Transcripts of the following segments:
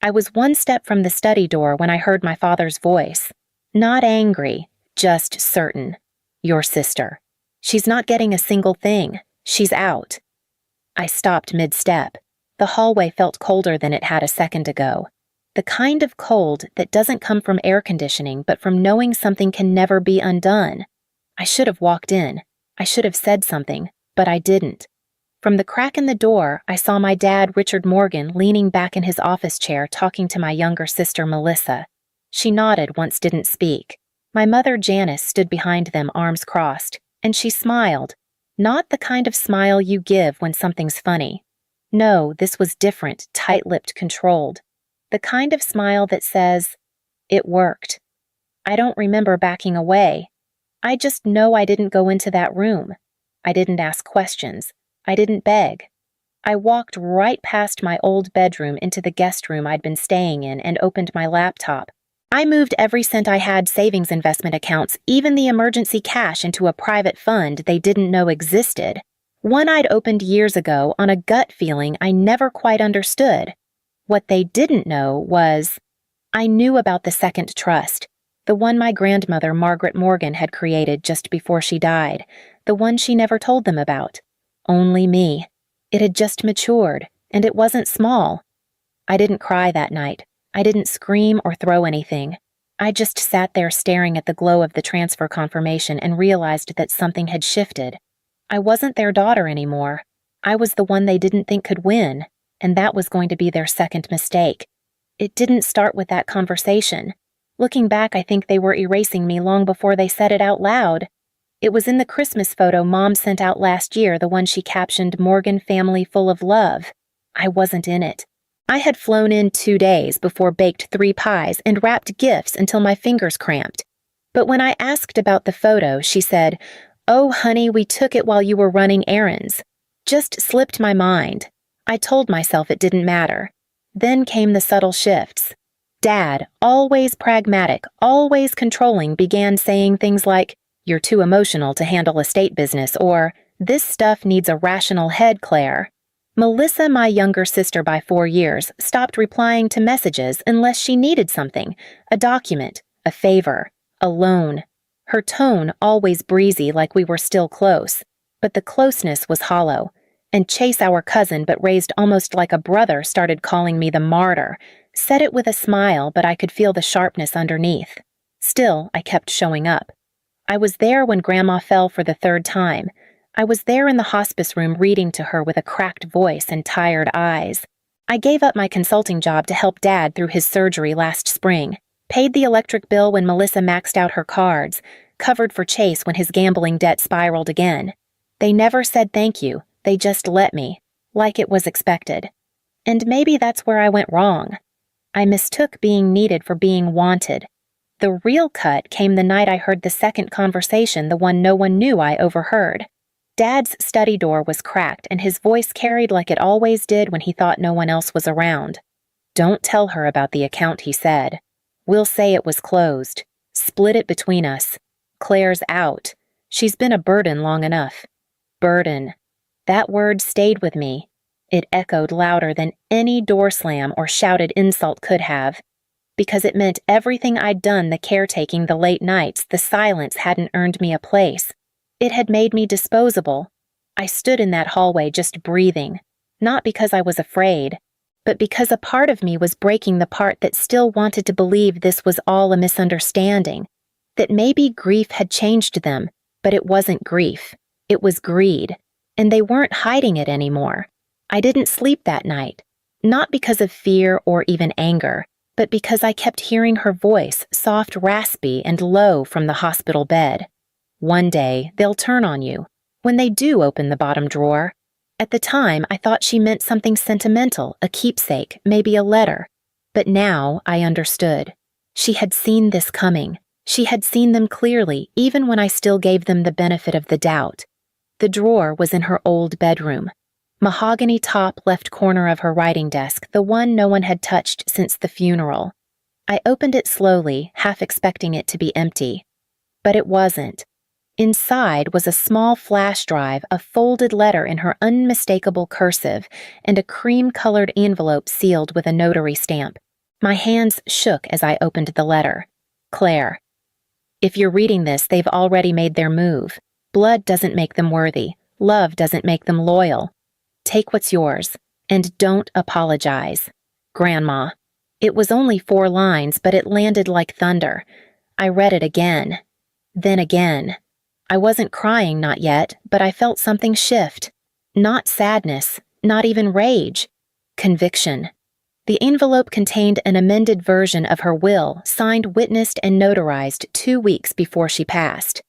I was one step from the study door when I heard my father's voice. Not angry, just certain. Your sister. She's not getting a single thing. She's out. I stopped mid-step. The hallway felt colder than it had a second ago. The kind of cold that doesn't come from air conditioning but from knowing something can never be undone. I should have walked in. I should have said something, but I didn't. From the crack in the door, I saw my dad, Richard Morgan, leaning back in his office chair talking to my younger sister, Melissa. She nodded, once didn't speak. My mother, Janice, stood behind them, arms crossed, and she smiled. Not the kind of smile you give when something's funny. No, this was different, tight-lipped, controlled. The kind of smile that says, "It worked." I don't remember backing away. I just know I didn't go into that room. I didn't ask questions. I didn't beg. I walked right past my old bedroom into the guest room I'd been staying in and opened my laptop. I moved every cent I had savings investment accounts, even the emergency cash, into a private fund they didn't know existed. One I'd opened years ago on a gut feeling I never quite understood. What they didn't know was, I knew about the second trust, the one my grandmother, Margaret Morgan, had created just before she died, the one she never told them about. Only me. It had just matured, and it wasn't small. I didn't cry that night. I didn't scream or throw anything. I just sat there staring at the glow of the transfer confirmation and realized that something had shifted. I wasn't their daughter anymore. I was the one they didn't think could win, and that was going to be their second mistake. It didn't start with that conversation. Looking back, I think they were erasing me long before they said it out loud. It was in the Christmas photo Mom sent out last year, the one she captioned, "Morgan Family Full of Love." I wasn't in it. I had flown in 2 days before, baked 3 pies, and wrapped gifts until my fingers cramped. But when I asked about the photo, she said, "Oh, honey, we took it while you were running errands." Just slipped my mind. I told myself it didn't matter. Then came the subtle shifts. Dad, always pragmatic, always controlling, began saying things like, "You're too emotional to handle estate business," or, "This stuff needs a rational head, Claire." Melissa, my younger sister by 4 years, stopped replying to messages unless she needed something, a document, a favor, a loan. Her tone always breezy, like we were still close, but the closeness was hollow. And Chase, our cousin but raised almost like a brother, started calling me the martyr. Said it with a smile, but I could feel the sharpness underneath. Still, I kept showing up. I was there when Grandma fell for the 3rd time. I was there in the hospice room reading to her with a cracked voice and tired eyes. I gave up my consulting job to help Dad through his surgery last spring, paid the electric bill when Melissa maxed out her cards, covered for Chase when his gambling debt spiraled again. They never said thank you, they just let me, like it was expected. And maybe that's where I went wrong. I mistook being needed for being wanted. The real cut came the night I heard the second conversation, the one no one knew I overheard. Dad's study door was cracked, and his voice carried like it always did when he thought no one else was around. "Don't tell her about the account," he said. "We'll say it was closed. Split it between us. Claire's out. She's been a burden long enough." Burden. That word stayed with me. It echoed louder than any door slam or shouted insult could have. Because it meant everything I'd done, the caretaking, the late nights, the silence, hadn't earned me a place. It had made me disposable. I stood in that hallway just breathing, not because I was afraid, but because a part of me was breaking the part that still wanted to believe this was all a misunderstanding, that maybe grief had changed them, but it wasn't grief. It was greed, and they weren't hiding it anymore. I didn't sleep that night, not because of fear or even anger, but because I kept hearing her voice, soft, raspy, and low from the hospital bed. One day, they'll turn on you, when they do open the bottom drawer. At the time, I thought she meant something sentimental, a keepsake, maybe a letter. But now I understood. She had seen this coming. She had seen them clearly, even when I still gave them the benefit of the doubt. The drawer was in her old bedroom. Mahogany top left corner of her writing desk, the one no one had touched since the funeral. I opened it slowly, half expecting it to be empty. But it wasn't. Inside was a small flash drive, a folded letter in her unmistakable cursive, and a cream-colored envelope sealed with a notary stamp. My hands shook as I opened the letter. Claire. If you're reading this, they've already made their move. Blood doesn't make them worthy. Love doesn't make them loyal. Take what's yours, and don't apologize. Grandma. It was only 4 lines, but it landed like thunder. I read it again. Then again. I wasn't crying, not yet, but I felt something shift. Not sadness, not even rage. Conviction. The envelope contained an amended version of her will, signed, witnessed, and notarized 2 weeks before she passed.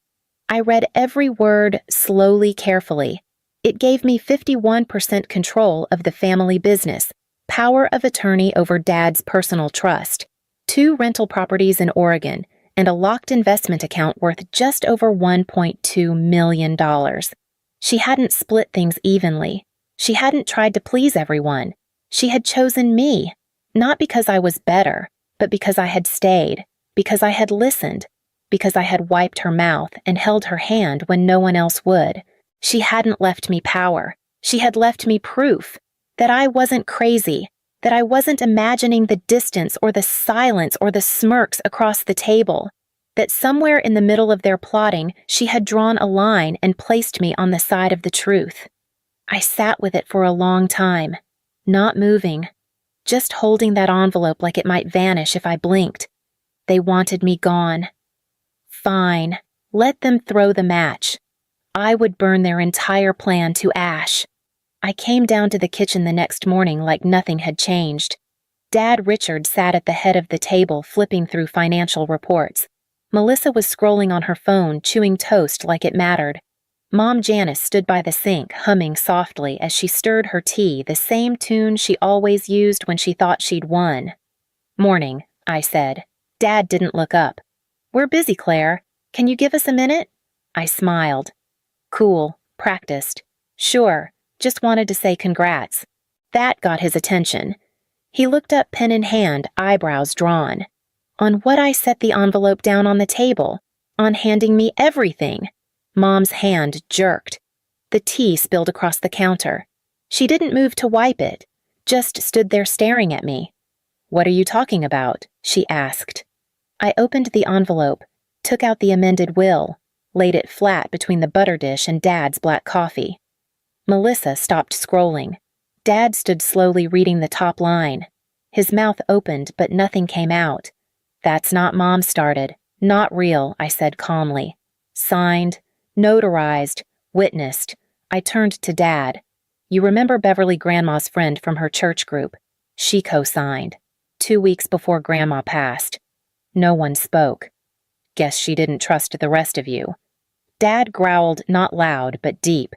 I read every word slowly, carefully. It gave me 51% control of the family business, power of attorney over Dad's personal trust, 2 rental properties in Oregon, and a locked investment account worth just over $1.2 million. She hadn't split things evenly. She hadn't tried to please everyone. She had chosen me, not because I was better, but because I had stayed, because I had listened, because I had wiped her mouth and held her hand when no one else would. She hadn't left me power. She had left me proof that I wasn't crazy, that I wasn't imagining the distance or the silence or the smirks across the table, that somewhere in the middle of their plotting, she had drawn a line and placed me on the side of the truth. I sat with it for a long time, not moving, just holding that envelope like it might vanish if I blinked. They wanted me gone. Fine, let them throw the match. I would burn their entire plan to ash. I came down to the kitchen the next morning like nothing had changed. Dad Richard sat at the head of the table flipping through financial reports. Melissa was scrolling on her phone, chewing toast like it mattered. Mom Janice stood by the sink, humming softly as she stirred her tea, the same tune she always used when she thought she'd won. Morning, I said. Dad didn't look up. We're busy, Claire. Can you give us a minute? I smiled. Cool, practiced. Sure. Just wanted to say congrats. That got his attention. He looked up, pen in hand, eyebrows drawn. On what I set the envelope down on the table, on handing me everything. Mom's hand jerked. The tea spilled across the counter. She didn't move to wipe it, just stood there staring at me. What are you talking about? She asked. I opened the envelope, took out the amended will, laid it flat between the butter dish and Dad's black coffee. Melissa stopped scrolling. Dad stood slowly reading the top line. His mouth opened, but nothing came out. That's not Mom started. Not real, I said calmly. Signed, notarized, witnessed. I turned to Dad. You remember Beverly Grandma's friend from her church group? She co-signed. 2 weeks before Grandma passed. No one spoke. Guess she didn't trust the rest of you. Dad growled, not loud, but deep.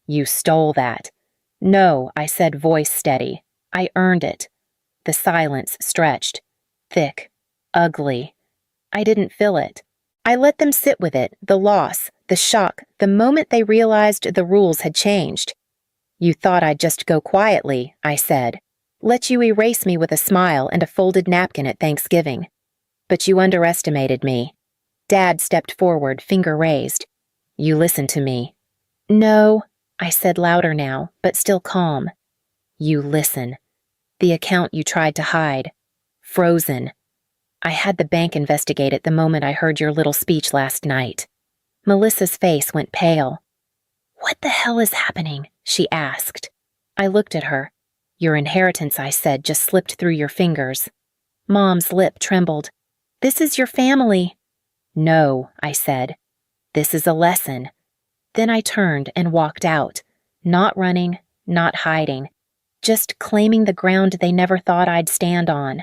You stole that. No, I said, voice steady. I earned it. The silence stretched. Thick. Ugly. I didn't feel it. I let them sit with it, the loss, the shock, the moment they realized the rules had changed. You thought I'd just go quietly, I said. Let you erase me with a smile and a folded napkin at Thanksgiving. But you underestimated me. Dad stepped forward, finger raised. You listened to me. No, I said louder now, but still calm. You listen. The account you tried to hide. Frozen. I had the bank investigate it the moment I heard your little speech last night. Melissa's face went pale. What the hell is happening? She asked. I looked at her. Your inheritance, I said, just slipped through your fingers. Mom's lip trembled. This is your family. No, I said. This is a lesson. Then I turned and walked out, not running, not hiding, just claiming the ground they never thought I'd stand on.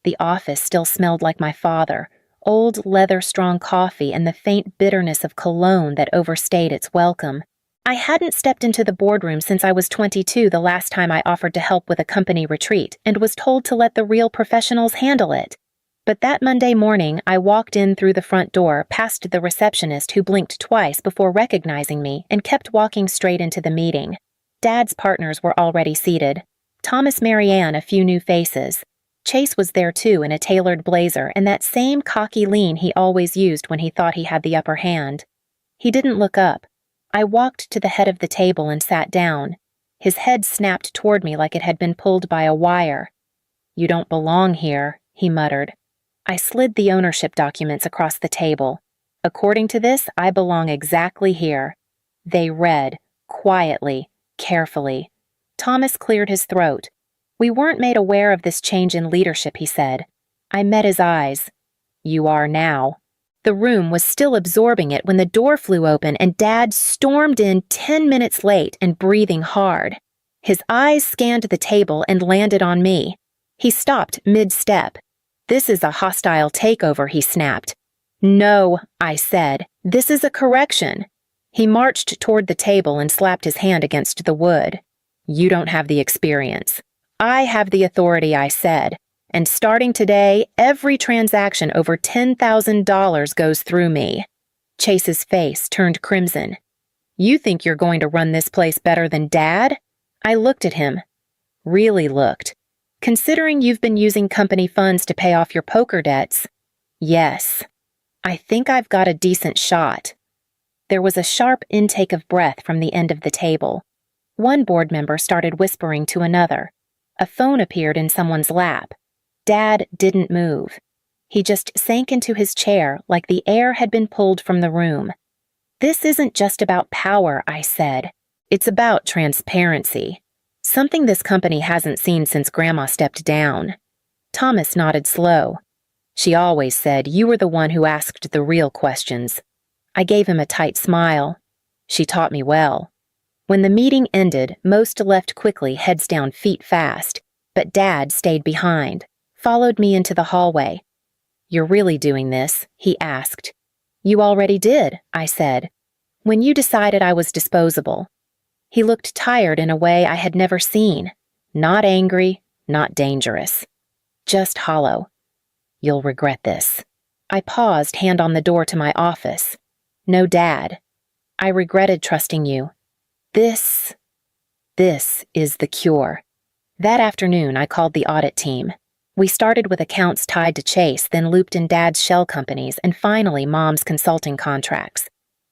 The office still smelled like my father, old leather-strong coffee and the faint bitterness of cologne that overstayed its welcome. I hadn't stepped into the boardroom since I was 22 the last time I offered to help with a company retreat and was told to let the real professionals handle it. But that Monday morning, I walked in through the front door, past the receptionist who blinked twice before recognizing me and kept walking straight into the meeting. Dad's partners were already seated. Thomas, Marianne, a few new faces. Chase was there too in a tailored blazer and that same cocky lean he always used when he thought he had the upper hand. He didn't look up. I walked to the head of the table and sat down. His head snapped toward me like it had been pulled by a wire. You don't belong here, he muttered. I slid the ownership documents across the table. According to this, I belong exactly here. They read, quietly, carefully. Thomas cleared his throat. We weren't made aware of this change in leadership, he said. I met his eyes. You are now. The room was still absorbing it when the door flew open and Dad stormed in 10 minutes late and breathing hard. His eyes scanned the table and landed on me. He stopped mid-step. This is a hostile takeover, he snapped. No, I said. This is a correction. He marched toward the table and slapped his hand against the wood. You don't have the experience. I have the authority, I said. And starting today, every transaction over $10,000 goes through me. Chase's face turned crimson. You think you're going to run this place better than Dad? I looked at him. Really looked. Considering you've been using company funds to pay off your poker debts, yes. I think I've got a decent shot. There was a sharp intake of breath from the end of the table. One board member started whispering to another. A phone appeared in someone's lap. Dad didn't move. He just sank into his chair like the air had been pulled from the room. This isn't just about power, I said. It's about transparency. Something this company hasn't seen since Grandma stepped down. Thomas nodded slow. She always said you were the one who asked the real questions. I gave him a tight smile. She taught me well. When the meeting ended, most left quickly, heads down, feet fast. But Dad stayed behind, followed me into the hallway. You're really doing this? He asked. You already did, I said. When you decided I was disposable. He looked tired in a way I had never seen. Not angry, not dangerous. Just hollow. You'll regret this. I paused, hand on the door to my office. No, Dad. I regretted trusting you. This is the cure. That afternoon, I called the audit team. We started with accounts tied to Chase, then looped in Dad's shell companies, and finally Mom's consulting contracts.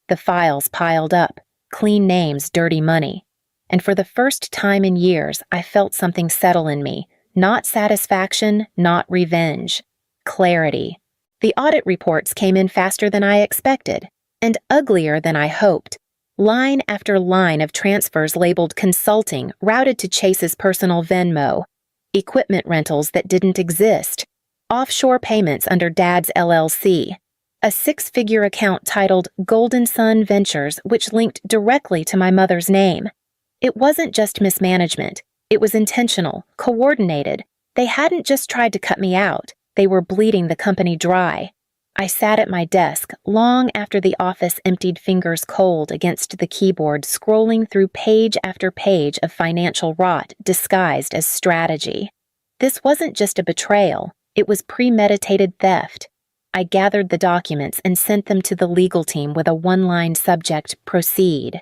The files piled up, clean names, dirty money. And for the first time in years, I felt something settle in me. Not satisfaction, not revenge. Clarity. The audit reports came in faster than I expected, and uglier than I hoped. Line after line of transfers labeled consulting routed to Chase's personal Venmo. Equipment rentals that didn't exist. Offshore payments under Dad's LLC. A 6-figure account titled Golden Sun Ventures, which linked directly to my mother's name. It wasn't just mismanagement. It was intentional, coordinated. They hadn't just tried to cut me out. They were bleeding the company dry. I sat at my desk long after the office emptied, fingers cold against the keyboard, scrolling through page after page of financial rot disguised as strategy. This wasn't just a betrayal. It was premeditated theft. I gathered the documents and sent them to the legal team with a one-line subject, proceed.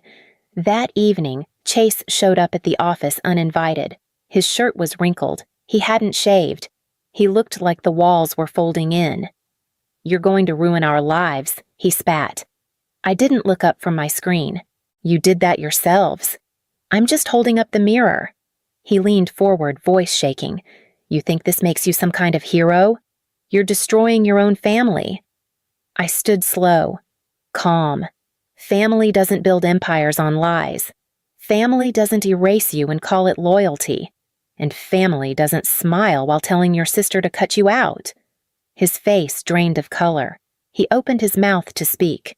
That evening, Chase showed up at the office uninvited. His shirt was wrinkled. He hadn't shaved. He looked like the walls were folding in. You're going to ruin our lives, he spat. I didn't look up from my screen. You did that yourselves. I'm just holding up the mirror. He leaned forward, voice shaking. You think this makes you some kind of hero? You're destroying your own family. I stood slow, calm. Family doesn't build empires on lies. Family doesn't erase you and call it loyalty. And family doesn't smile while telling your sister to cut you out. His face drained of color. He opened his mouth to speak.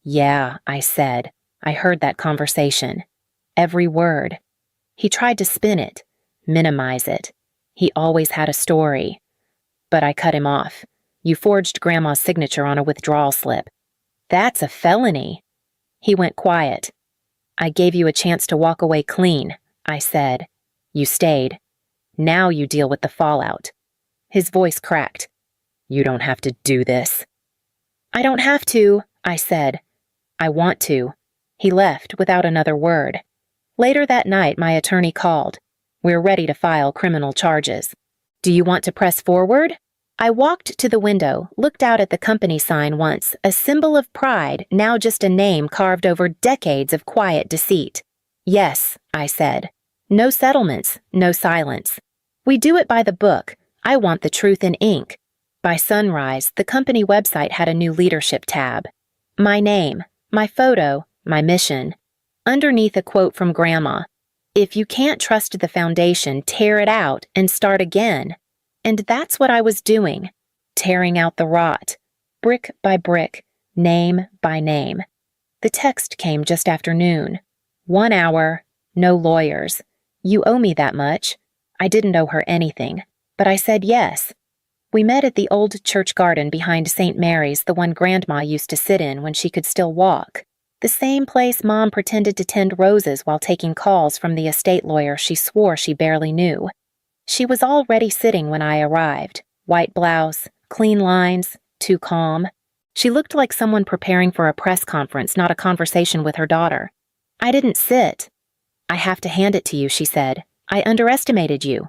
Yeah, I said. I heard that conversation. Every word. He tried to spin it, minimize it. He always had a story. But I cut him off. You forged Grandma's signature on a withdrawal slip. That's a felony. He went quiet. I gave you a chance to walk away clean, I said. You stayed. Now you deal with the fallout. His voice cracked. You don't have to do this. I don't have to, I said. I want to. He left without another word. Later that night, my attorney called. We're ready to file criminal charges. Do you want to press forward? I walked to the window, looked out at the company sign once, a symbol of pride, now just a name carved over decades of quiet deceit. Yes, I said. No settlements, no silence. We do it by the book. I want the truth in ink. By sunrise, the company website had a new leadership tab. My name, my photo, my mission. Underneath a quote from Grandma, "If you can't trust the foundation, tear it out and start again." And that's what I was doing, tearing out the rot, brick by brick, name by name. The text came just after noon. 1 hour, no lawyers. You owe me that much. I didn't owe her anything, but I said yes. We met at the old church garden behind St. Mary's, the one Grandma used to sit in when she could still walk. The same place Mom pretended to tend roses while taking calls from the estate lawyer she swore she barely knew. She was already sitting when I arrived. White blouse, clean lines, too calm. She looked like someone preparing for a press conference, not a conversation with her daughter. I didn't sit. "I have to hand it to you," she said. "I underestimated you."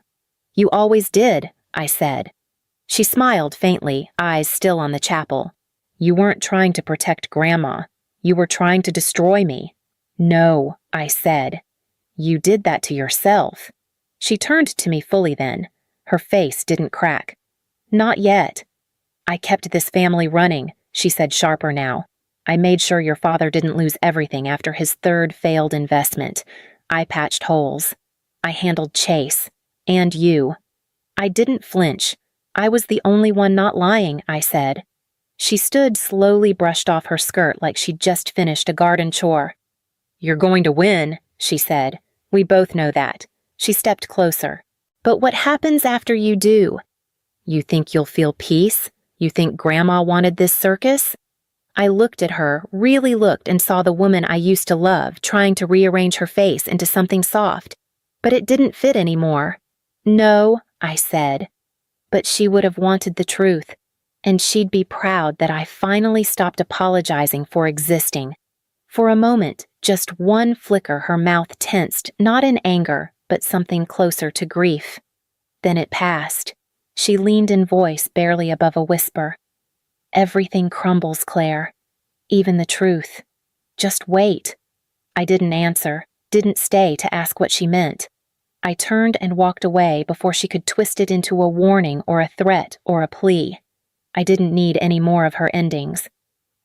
"You always did," I said. She smiled faintly, eyes still on the chapel. "You weren't trying to protect Grandma. You were trying to destroy me." "No," I said. "You did that to yourself." She turned to me fully then. Her face didn't crack. "Not yet." "I kept this family running," she said sharper now. "I made sure your father didn't lose everything after his third failed investment. I patched holes. I handled Chase. And you." I didn't flinch. I was the only one not lying, I said. She stood, slowly brushed off her skirt like she'd just finished a garden chore. "You're going to win," she said. "We both know that." She stepped closer. "But what happens after you do? You think you'll feel peace? You think Grandma wanted this circus?" I looked at her, really looked, and saw the woman I used to love trying to rearrange her face into something soft. But it didn't fit anymore. "No," I said. But she would have wanted the truth, and she'd be proud that I finally stopped apologizing for existing. For a moment, just one flicker, her mouth tensed, not in anger, but something closer to grief. Then it passed. She leaned in voice barely above a whisper. "Everything crumbles, Claire. Even the truth. Just wait." I didn't answer, didn't stay to ask what she meant. I turned and walked away before she could twist it into a warning or a threat or a plea. I didn't need any more of her endings.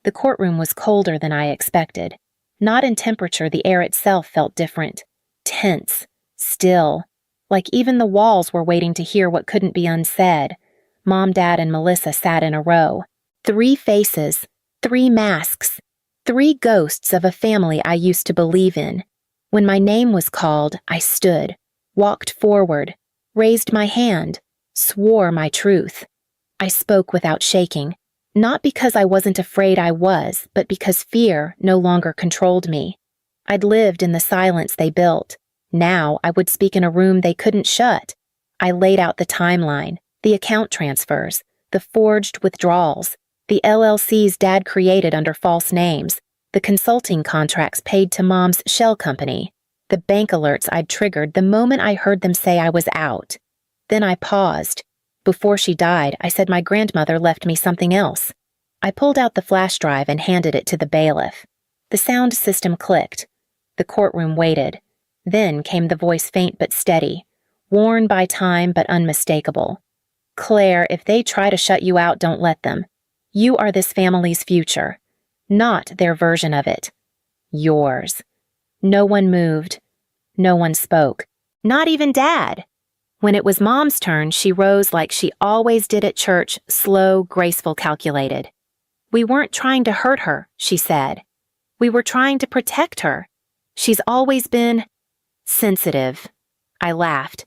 The courtroom was colder than I expected. Not in temperature, the air itself felt different. Tense. Still. Like even the walls were waiting to hear what couldn't be unsaid. Mom, Dad, and Melissa sat in a row. 3 faces. 3 masks. 3 ghosts of a family I used to believe in. When my name was called, I stood. Walked forward, raised my hand, swore my truth. I spoke without shaking, not because I wasn't afraid I was, but because fear no longer controlled me. I'd lived in the silence they built. Now I would speak in a room they couldn't shut. I laid out the timeline, the account transfers, the forged withdrawals, the LLCs Dad created under false names, the consulting contracts paid to Mom's shell company, the bank alerts I'd triggered the moment I heard them say I was out. Then I paused. Before she died, I said my grandmother left me something else. I pulled out the flash drive and handed it to the bailiff. The sound system clicked. The courtroom waited. Then came the voice, faint but steady, worn by time but unmistakable. "Claire, if they try to shut you out, don't let them. You are this family's future. Not their version of it. Yours." No one moved. No one spoke. Not even Dad. When it was Mom's turn, she rose like she always did at church, slow, graceful, calculated. "We weren't trying to hurt her," she said. "We were trying to protect her. She's always been sensitive." I laughed.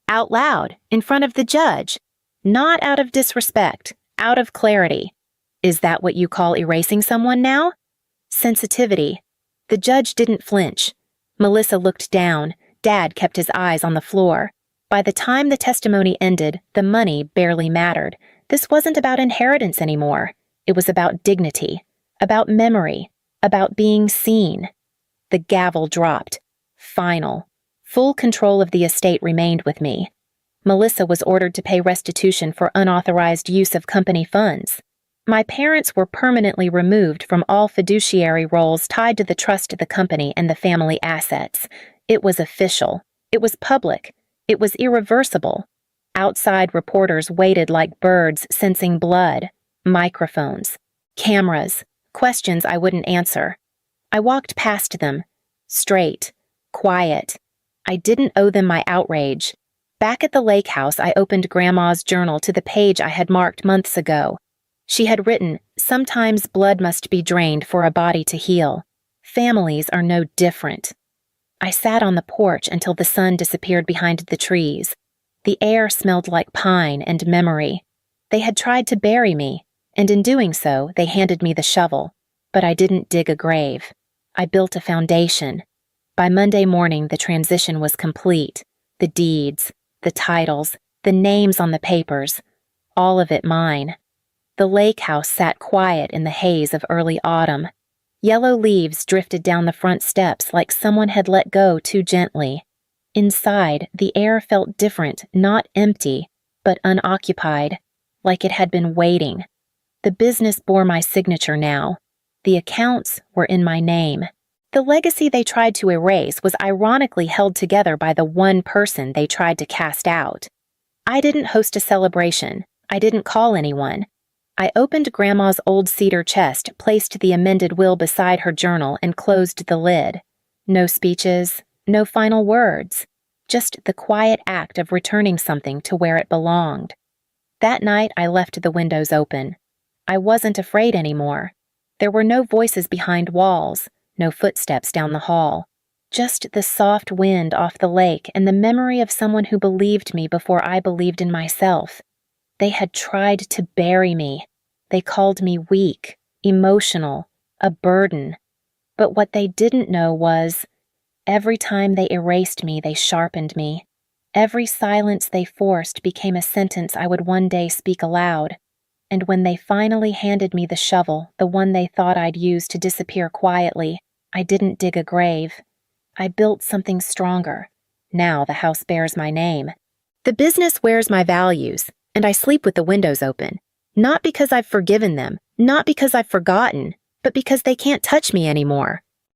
Out loud, in front of the judge. Not out of disrespect, out of clarity. Is that what you call erasing someone now? Sensitivity. The judge didn't flinch. Melissa looked down. Dad kept his eyes on the floor. By the time the testimony ended, the money barely mattered. This wasn't about inheritance anymore. It was about dignity, about memory, about being seen. The gavel dropped. Final. Full control of the estate remained with me. Melissa was ordered to pay restitution for unauthorized use of company funds. My parents were permanently removed from all fiduciary roles tied to the trust of the company and the family assets. It was official. It was public. It was irreversible. Outside reporters waited like birds sensing blood, microphones, cameras, questions I wouldn't answer. I walked past them, straight, quiet. I didn't owe them my outrage. Back at the lake house, I opened Grandma's journal to the page I had marked months ago. She had written, "Sometimes blood must be drained for a body to heal. Families are no different." I sat on the porch until the sun disappeared behind the trees. The air smelled like pine and memory. They had tried to bury me, and in doing so, they handed me the shovel. But I didn't dig a grave. I built a foundation. By Monday morning, the transition was complete. The deeds, the titles, the names on the papers, all of it mine. The lake house sat quiet in the haze of early autumn. Yellow leaves drifted down the front steps like someone had let go too gently. Inside, the air felt different, not empty, but unoccupied, like it had been waiting. The business bore my signature now. The accounts were in my name. The legacy they tried to erase was ironically held together by the one person they tried to cast out. I didn't host a celebration. I didn't call anyone. I opened Grandma's old cedar chest, placed the amended will beside her journal, and closed the lid. No speeches, no final words, just the quiet act of returning something to where it belonged. That night, I left the windows open. I wasn't afraid anymore. There were no voices behind walls, no footsteps down the hall, just the soft wind off the lake and the memory of someone who believed me before I believed in myself. They had tried to bury me. They called me weak, emotional, a burden. But what they didn't know was, every time they erased me, they sharpened me. Every silence they forced became a sentence I would one day speak aloud. And when they finally handed me the shovel, the one they thought I'd use to disappear quietly, I didn't dig a grave. I built something stronger. Now the house bears my name. The business wears my values, and I sleep with the windows open. Not because I've forgiven them, not because I've forgotten, but because they can't touch me anymore.